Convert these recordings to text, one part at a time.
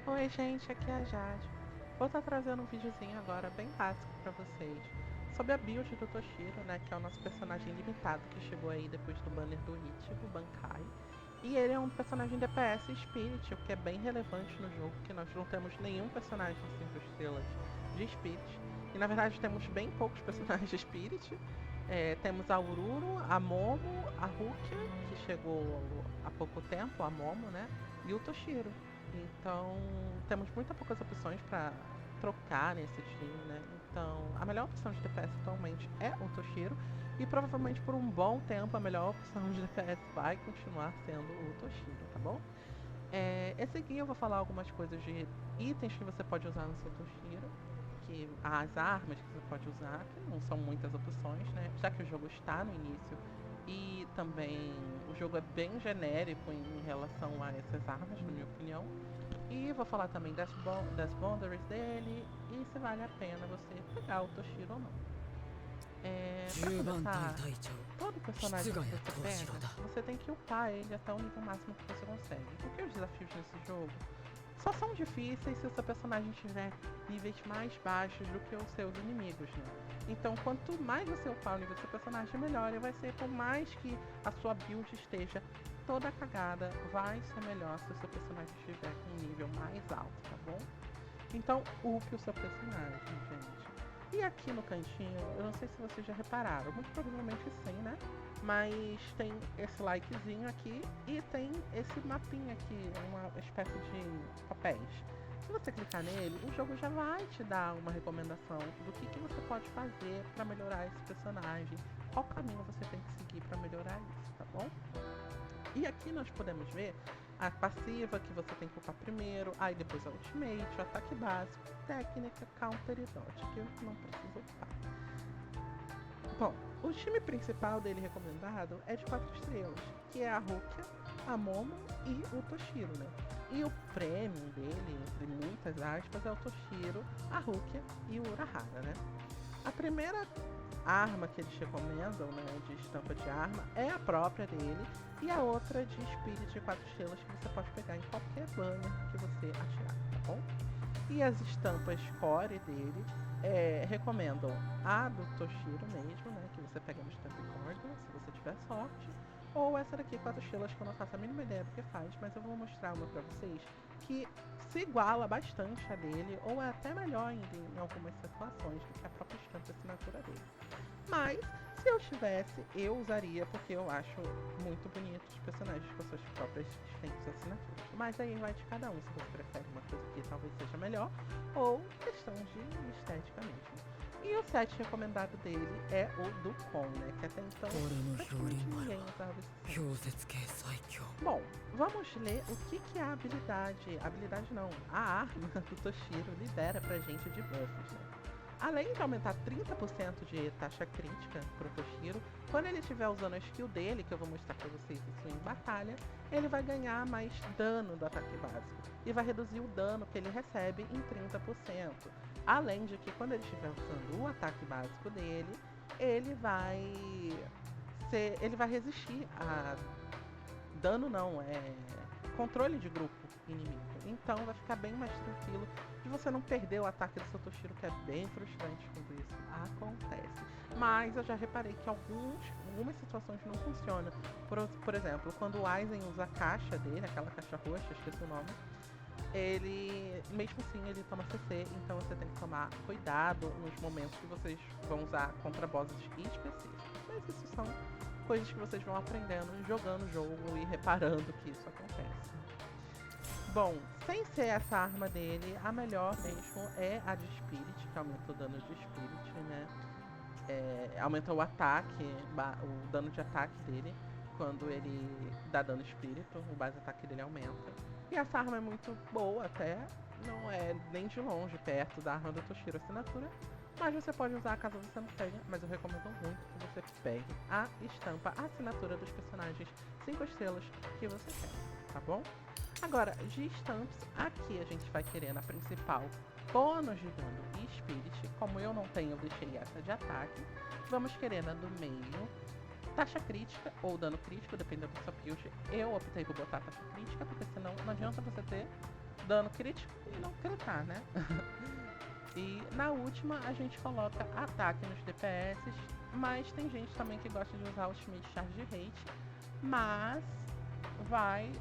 Oi, gente, aqui é a Jade. Vou estar trazendo um videozinho agora bem básico para vocês sobre a build do Toshiro, né, que é o nosso personagem limitado que chegou aí depois do banner do Ichigo, Bankai. E ele é um personagem DPS Spirit, o que é bem relevante no jogo, que nós não temos nenhum personagem 5 estrelas de Spirit. E na verdade temos bem poucos personagens de Spirit. Temos a Ururu, a Momo, a Rukia, que chegou há pouco tempo, a Momo, né? E o Toshiro. Então, temos muito poucas opções para trocar nesse time, né? Então, a melhor opção de DPS atualmente é o Toshiro. E provavelmente por um bom tempo a melhor opção de DPS vai continuar sendo o Toshiro, tá bom? Esse aqui eu vou falar algumas coisas de itens que você pode usar no seu Toshiro. Que as armas que você pode usar, que não são muitas opções, né? Já que o jogo está no início e também o jogo é bem genérico em relação a essas armas, na minha opinião. E vou falar também das boundaries dele e se vale a pena você pegar o Toshiro ou não. Pra 10番隊 começar, 隊長 todo 室 personagem ヶ que 谷 você 藤四郎 pega, だ você tem que upar ele até o nível máximo que você consegue. Porque os desafios nesse jogo só são difíceis se o seu personagem tiver níveis mais baixos do que os seus inimigos, né? Então, quanto mais você upar o nível do seu personagem, melhor ele vai ser. Por mais que a sua build esteja toda cagada, vai ser melhor se o seu personagem estiver com um nível mais alto, tá bom? Então, upe o seu personagem, gente. E aqui no cantinho, eu não sei se vocês já repararam, muito provavelmente sim, né? Mas tem esse likezinho aqui e tem esse mapinha aqui, uma espécie de papéis. Se você clicar nele, o jogo já vai te dar uma recomendação do que você pode fazer para melhorar esse personagem, qual caminho você tem que seguir para melhorar isso, tá bom? E aqui nós podemos ver a passiva que você tem que upar primeiro, aí depois a ultimate, o ataque básico, técnica, counter e dodge, que eu não preciso upar. Bom, o time principal dele recomendado é de 4 estrelas, que é a Rukia, a Momo e o Toshiro, né? E o premium dele, entre muitas aspas, é o Toshiro, a Rukia e o Urahara, né? A primeira arma que eles recomendam, né, de estampa de arma, é a própria dele, e a outra de Spirit de 4 estrelas que você pode pegar em qualquer banner que você atirar, tá bom? E as estampas core dele recomendam a do Toshiro mesmo, né? Que você pega no Stamp Corda, se você tiver sorte. Ou essa daqui, 4 estrelas, que eu não faço a mínima ideia do que faz, mas eu vou mostrar uma pra vocês que se iguala bastante a dele, ou é até melhor ainda em algumas situações do que a própria estampa assinatura dele. Mas, se eu tivesse, eu usaria, porque eu acho muito bonito os personagens com suas próprias distintas assinaturas. Mas aí vai de cada um, se você prefere uma coisa que talvez seja melhor, ou questão de estética mesmo. E o set recomendado dele é o do Kon, né? Que até então 俺の praticamente 氷丸 ninguém は usava esse set. 氷雪系最強 Bom, vamos ler o que é a habilidade. Habilidade não, a arma do Toshiro libera pra gente de buffs, né? Além de aumentar 30% de taxa crítica pro Toshiro, quando ele estiver usando a skill dele, que eu vou mostrar pra vocês isso em batalha, ele vai ganhar mais dano do ataque básico e vai reduzir o dano que ele recebe em 30%. Além de que quando ele estiver usando o ataque básico dele, ele vai ele vai resistir a dano não, é controle de grupo inimigo. Então vai ficar bem mais tranquilo de você não perder o ataque do seu Toshiro, que é bem frustrante quando isso acontece. Mas eu já reparei que algumas situações não funcionam. Por exemplo, quando o Aizen usa a caixa dele, aquela caixa roxa, esqueci o nome, ele, mesmo assim, ele toma CC, então você tem que tomar cuidado nos momentos que vocês vão usar contra bosses específicos. Mas isso são coisas que vocês vão aprendendo jogando o jogo e reparando que isso acontece. Bom, sem ser essa arma dele, a melhor mesmo é a de Spirit, que aumenta o dano de Spirit, né? Aumenta o ataque, o dano de ataque dele quando ele dá dano espírito, o base ataque dele aumenta. E essa arma é muito boa até, não é nem de longe perto da arma do Toshiro Assinatura, mas você pode usar caso você não tenha, mas eu recomendo muito que você pegue a estampa, a assinatura dos personagens 5 estrelas que você quer, tá bom? Agora, de estampas, aqui a gente vai querer na principal bônus de dano e spirit. Como eu não tenho, eu deixei essa de ataque. Vamos querer na do meio taxa crítica ou dano crítico, dependendo da sua build. Eu optei por botar taxa crítica, porque senão não adianta você ter dano crítico e não gritar, né? E na última a gente coloca ataque nos DPS, mas tem gente também que gosta de usar Ultimate Charge Rate, mas vai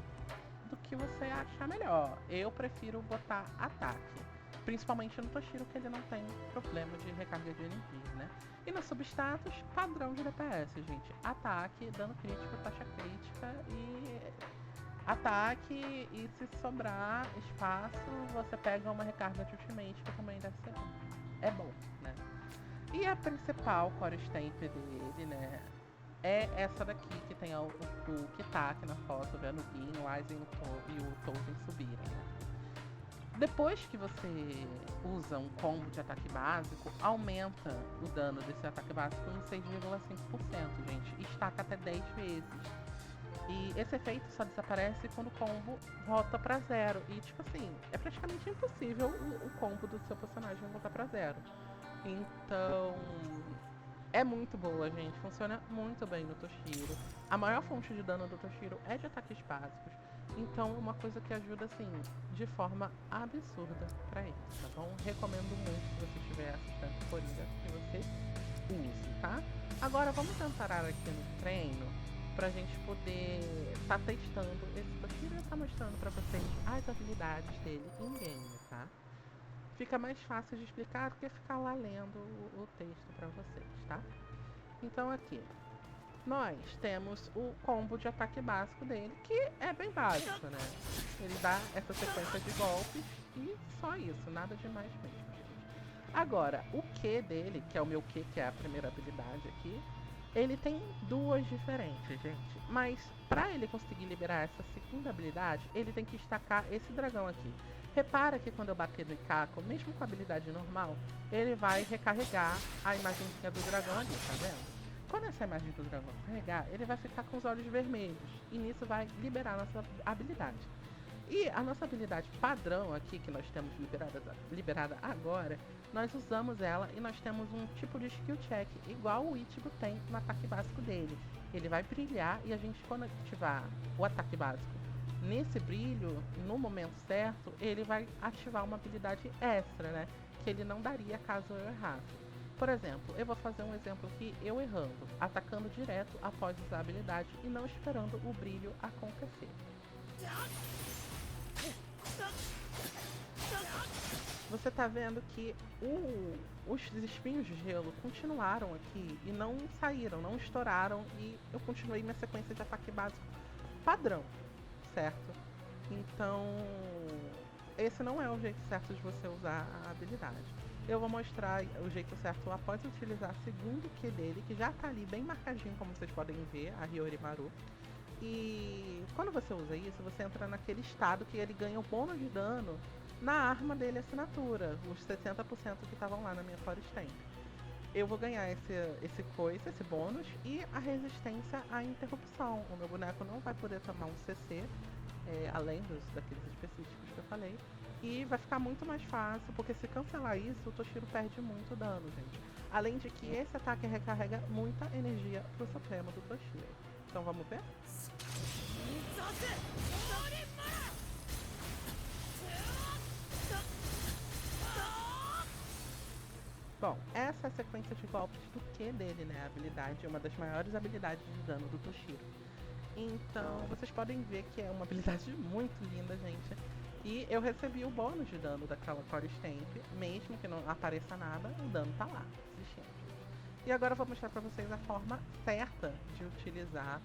do que você achar melhor. Eu prefiro botar ataque, principalmente no Toshiro, que ele não tem problema de recarga de energia, né? E no substatus, padrão de DPS, gente. Ataque, dano crítico, taxa crítica e ataque, e se sobrar espaço, você pega uma recarga de ultimate, que também deve ser bom. É bom, né? E a principal core stamp dele, né? É essa daqui, que tem o que tá aqui na foto, vendo o Gin, o Aizen e o Touzen subirem, né? Depois que você usa um combo de ataque básico, aumenta o dano desse ataque básico em 6,5%, gente. E estaca até 10 vezes. E esse efeito só desaparece quando o combo volta pra zero. E tipo assim, é praticamente impossível o combo do seu personagem voltar pra zero. Então, é muito boa, gente. Funciona muito bem no Toshiro. A maior fonte de dano do Toshiro é de ataques básicos. Então, é uma coisa que ajuda, assim, de forma absurda pra ele, tá bom? Recomendo muito, se você tiver assistente Coringa, que você use, tá? Agora, vamos entrar aqui no treino pra gente poder estar testando esse Toshiro e estar mostrando pra vocês as habilidades dele em game, tá? Fica mais fácil de explicar do que ficar lá lendo o texto pra vocês, tá? Então aqui, nós temos o combo de ataque básico dele, que é bem básico, né? Ele dá essa sequência de golpes e só isso, nada demais mesmo, gente. Agora, o Q dele, que é o meu Q, que é a primeira habilidade aqui, ele tem duas diferentes, gente. Mas para ele conseguir liberar essa segunda habilidade, ele tem que estacar esse dragão aqui. Repara que quando eu bater no Ikako, mesmo com a habilidade normal, ele vai recarregar a imagenzinha do dragão ali, tá vendo? Quando essa imagem do dragão carregar, ele vai ficar com os olhos vermelhos. E nisso vai liberar a nossa habilidade. E a nossa habilidade padrão aqui, que nós temos liberada agora, nós usamos ela e nós temos um tipo de skill check, igual o Ichigo tem no ataque básico dele. Ele vai brilhar e a gente, quando ativar o ataque básico nesse brilho, no momento certo, ele vai ativar uma habilidade extra, né? Que ele não daria caso eu errasse. Por exemplo, eu vou fazer um exemplo aqui, eu errando, atacando direto após usar a habilidade e não esperando o brilho acontecer. Você tá vendo que os espinhos de gelo continuaram aqui e não saíram, não estouraram, e eu continuei minha sequência de ataque básico padrão, certo? Então, esse não é o jeito certo de você usar a habilidade. Eu vou mostrar o jeito certo após utilizar o segundo Q dele, que já tá ali bem marcadinho, como vocês podem ver, a Hiyorimaru. E quando você usa isso, você entra naquele estado que ele ganha o bônus de dano na arma dele assinatura, os 60% que estavam lá na minha core stamp. Eu vou ganhar esse bônus e a resistência à interrupção. O meu boneco não vai poder tomar um CC, além daqueles específicos que eu falei. E vai ficar muito mais fácil, porque se cancelar isso, o Toshiro perde muito dano, gente. Além de que esse ataque recarrega muita energia pro Supremo do Toshiro. Então vamos ver? Bom, essa é a sequência de golpes do Q dele, né? A habilidade, uma das maiores habilidades de dano do Toshiro. Então, vocês podem ver que é uma habilidade muito linda, gente. E eu recebi o bônus de dano daquela Core Stamp, mesmo que não apareça nada, o dano tá lá, existindo. E agora eu vou mostrar pra vocês a forma certa de utilizar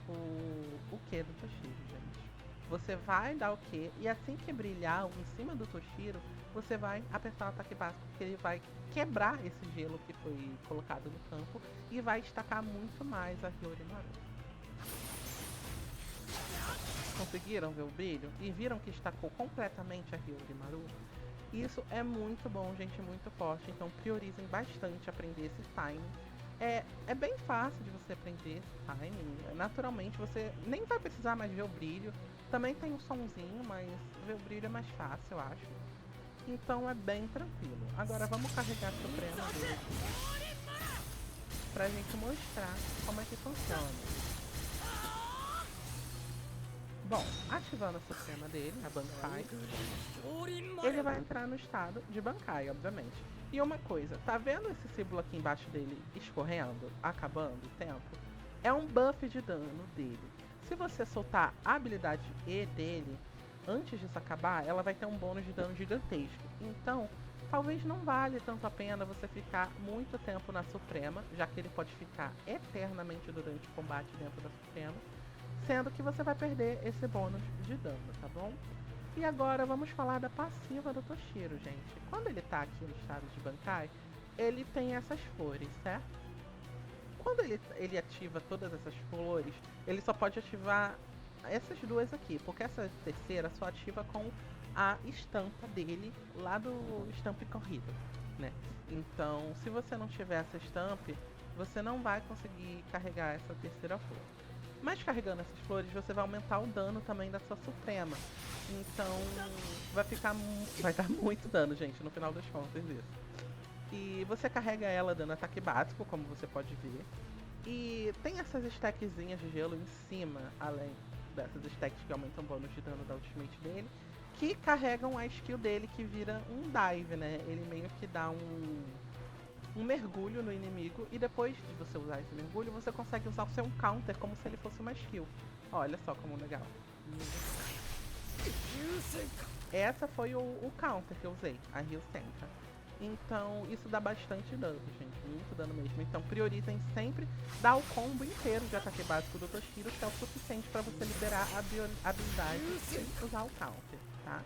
o Q do Toshiro, gente. Você vai dar o Q e assim que brilhar em cima do Toshiro, você vai apertar o ataque básico, que ele vai quebrar esse gelo que foi colocado no campo e vai estacar muito mais a Hiyorimaru. Conseguiram ver o brilho? E viram que estacou completamente a Hiyorimaru? Isso é muito bom, gente, muito forte. Então priorizem bastante aprender esse timing. É bem fácil de você aprender esse timing. Naturalmente você nem vai precisar mais ver o brilho. Também tem um sonzinho, mas ver o brilho é mais fácil, eu acho. Então é bem tranquilo. Agora vamos carregar a Suprema dele pra gente mostrar como é que funciona. Bom, ativando a Suprema dele, a Bankai, ele vai entrar no estado de Bankai, obviamente. E uma coisa, tá vendo esse símbolo aqui embaixo dele escorrendo, acabando o tempo? É um buff de dano dele. Se você soltar a habilidade E dele, antes disso acabar, ela vai ter um bônus de dano gigantesco. Então, talvez não vale tanto a pena você ficar muito tempo na Suprema, já que ele pode ficar eternamente durante o combate dentro da Suprema, sendo que você vai perder esse bônus de dano, tá bom? E agora vamos falar da passiva do Toshiro, gente. Quando ele tá aqui no estado de Bankai, ele tem essas flores, certo? Quando ele ativa todas essas flores, ele só pode ativar essas duas aqui, porque essa terceira só ativa com a estampa dele lá do estampe corrido, né? Então, se você não tiver essa estampe, você não vai conseguir carregar essa terceira flor. Mas carregando essas flores, você vai aumentar o dano também da sua Suprema. Então, vai dar muito dano, gente, no final das contas isso. E você carrega ela dando ataque básico, como você pode ver. E tem essas stackzinhas de gelo em cima, além dessas stacks que aumentam o bônus de dano da ultimate dele, que carregam a skill dele que vira um dive, né? Ele meio que dá um mergulho no inimigo e depois de você usar esse mergulho, você consegue usar o seu counter como se ele fosse uma skill. Olha só como legal. Essa foi o counter que eu usei, a Rio Senka. Então, isso dá bastante dano, gente. Muito dano mesmo. Então, priorizem sempre dar o combo inteiro de ataque básico do Toshiro, que é o suficiente para você liberar a habilidade e usar o counter, tá?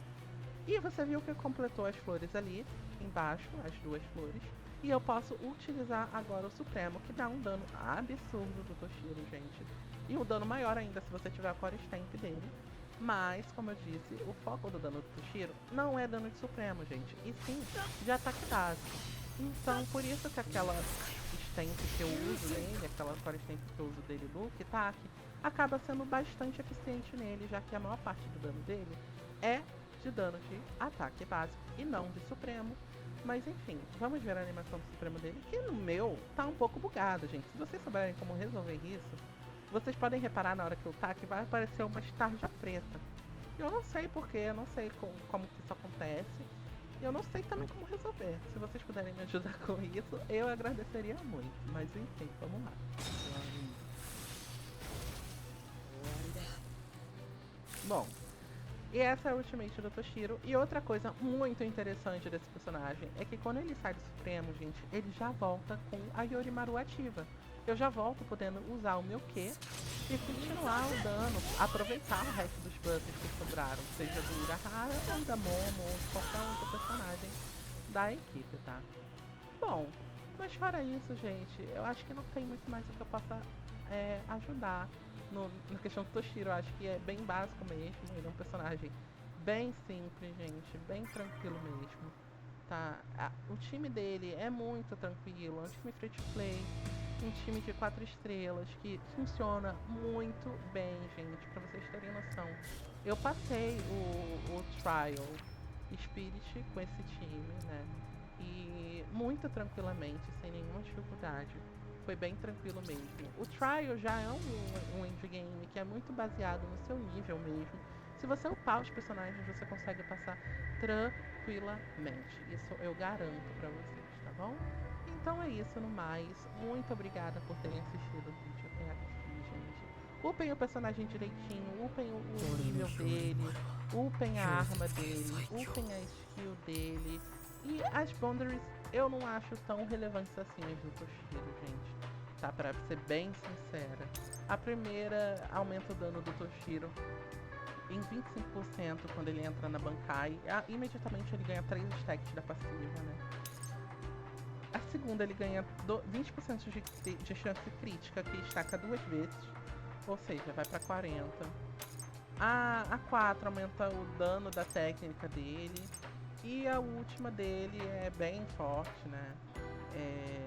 E você viu que completou as flores ali, embaixo, as duas flores. E eu posso utilizar agora o Supremo, que dá um dano absurdo do Toshiro, gente. E um dano maior ainda se você tiver a Core Stamp dele. Mas, como eu disse, o foco do dano do Toshiro não é dano de Supremo, gente, e sim de ataque básico. Então, por isso que aquela stamp que eu uso nele, aquela core stamp que eu uso dele do Kitaki, acaba sendo bastante eficiente nele, já que a maior parte do dano dele é de dano de ataque básico e não de Supremo. Mas enfim, vamos ver a animação do Supremo dele, que no meu tá um pouco bugado, gente. Se vocês souberem como resolver isso, vocês podem reparar na hora que eu taco que vai aparecer uma tarja preta. Eu não sei porquê, eu não sei como que isso acontece. E eu não sei também como resolver. Se vocês puderem me ajudar com isso, eu agradeceria muito. Mas enfim, vamos lá. Bom, e essa é a ultimate do Toshiro. E outra coisa muito interessante desse personagem é que quando ele sai do Supremo, gente, ele já volta com a Yorimaru ativa. Eu já volto podendo usar o meu Q e continuar o dano, aproveitar o resto dos buffs que sobraram, seja do Urahara ou da Momo ou de qualquer outro personagem da equipe, tá? Bom, mas fora isso, gente, eu acho que não tem muito mais o que eu possa ajudar na questão do Toshiro. Eu acho que é bem básico mesmo, ele é um personagem bem simples, gente, bem tranquilo mesmo, tá? O time dele é muito tranquilo, é um time free to play, um time de 4 estrelas que funciona muito bem, gente, pra vocês terem noção. Eu passei o Trial Spirit com esse time, né? E muito tranquilamente, sem nenhuma dificuldade. Foi bem tranquilo mesmo. O Trial já é um endgame que é muito baseado no seu nível mesmo. Se você upar os personagens, você consegue passar tranquilamente. Isso eu garanto pra vocês, tá bom? Então é isso, no mais. Muito obrigada por terem assistido o vídeo até aqui, gente. Upem o personagem direitinho, upem o nível dele, upem a arma dele, upem a skill dele. E as boundaries eu não acho tão relevantes assim as do Toshiro, gente. Tá, pra ser bem sincera. A primeira aumenta o dano do Toshiro em 25% quando ele entra na Bankai. Imediatamente ele ganha 3 stacks da passiva, né? A segunda ele ganha 20% de chance crítica, que estaca 2 vezes, ou seja, vai pra 40. A 4 aumenta o dano da técnica dele. E a última dele é bem forte, né?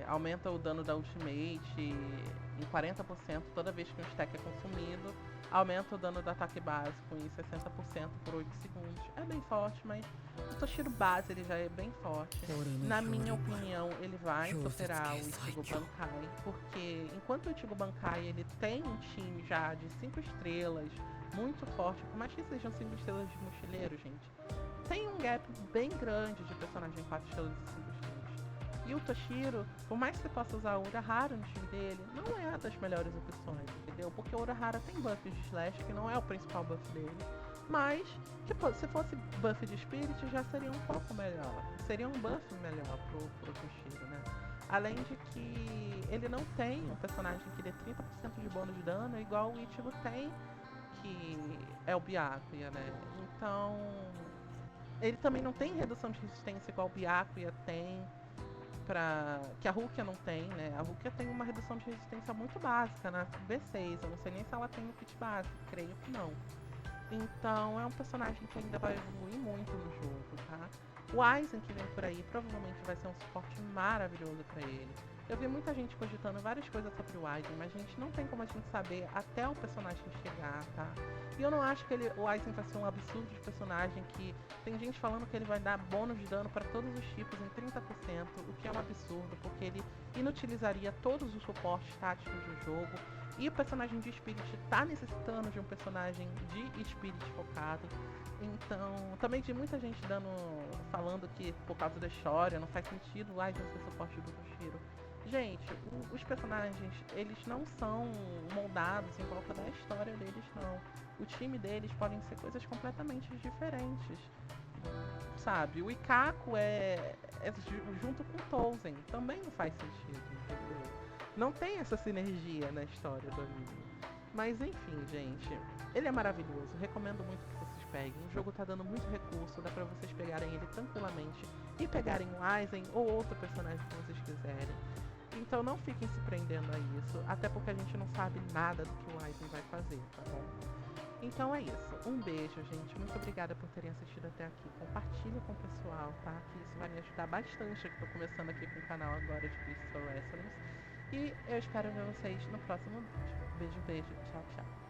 Aumenta o dano da ultimate em 40% toda vez que um stack é consumido. Aumenta o dano do ataque básico em 60% por 8 segundos. É bem forte, mas o Toshiro base ele já é bem forte. Na minha opinião, ele vai superar o Ichigo Bankai, porque enquanto o Ichigo Bankai ele tem um time já de 5 estrelas, muito forte, por mais que sejam 5 estrelas de mochileiro, gente, tem um gap bem grande de personagem 4 estrelas e 5 estrelas. E o Toshiro, por mais que você possa usar o Urahara no time dele, não é das melhores opções, entendeu? Porque o Urahara tem buff de Slash, que não é o principal buff dele. Mas, tipo, se fosse buff de Spirit, já seria um pouco melhor. Seria um buff melhor pro Toshiro, né? Além de que ele não tem um personagem que dê 30% de bônus de dano, igual o Ichigo tem, que é o Byakuya, né? Então, ele também não tem redução de resistência igual o Byakuya tem, que a Rukia não tem, né? A Rukia tem uma redução de resistência muito básica na V6. Eu não sei nem se ela tem no kit básico, creio que não. Então é um personagem que ainda vai evoluir muito no jogo, tá? O Aizen que vem por aí provavelmente vai ser um suporte maravilhoso para ele. Eu vi muita gente cogitando várias coisas sobre o Aizen, mas a gente não tem como a gente saber até o personagem chegar, tá? E eu não acho que o Aizen vai ser um absurdo de personagem que tem gente falando que ele vai dar bônus de dano para todos os tipos em 30%, o que é um absurdo, porque ele inutilizaria todos os suportes táticos do jogo. E o personagem de Spirit tá necessitando de um personagem de Spirit focado. Então, também de muita gente falando que por causa da história não faz sentido o Aizen ser suporte do Toshiro. Gente, os personagens, eles não são moldados em volta da história deles, não. O time deles podem ser coisas completamente diferentes, sabe? O Ikako junto com o Touzen, também não faz sentido, entendeu? Não tem essa sinergia na história do anime. Mas enfim, gente, ele é maravilhoso, recomendo muito que vocês peguem. O jogo tá dando muito recurso, dá pra vocês pegarem ele tranquilamente e pegarem o Aizen ou outro personagem que vocês quiserem. Então não fiquem se prendendo a isso, até porque a gente não sabe nada do que o Aizen vai fazer, tá bom? Então é isso. Um beijo, gente. Muito obrigada por terem assistido até aqui. Compartilha com o pessoal, tá? Que isso vai me ajudar bastante, que tô começando aqui com o canal agora de Crystal Wrestlers. E eu espero ver vocês no próximo vídeo. Beijo, beijo. Tchau, tchau.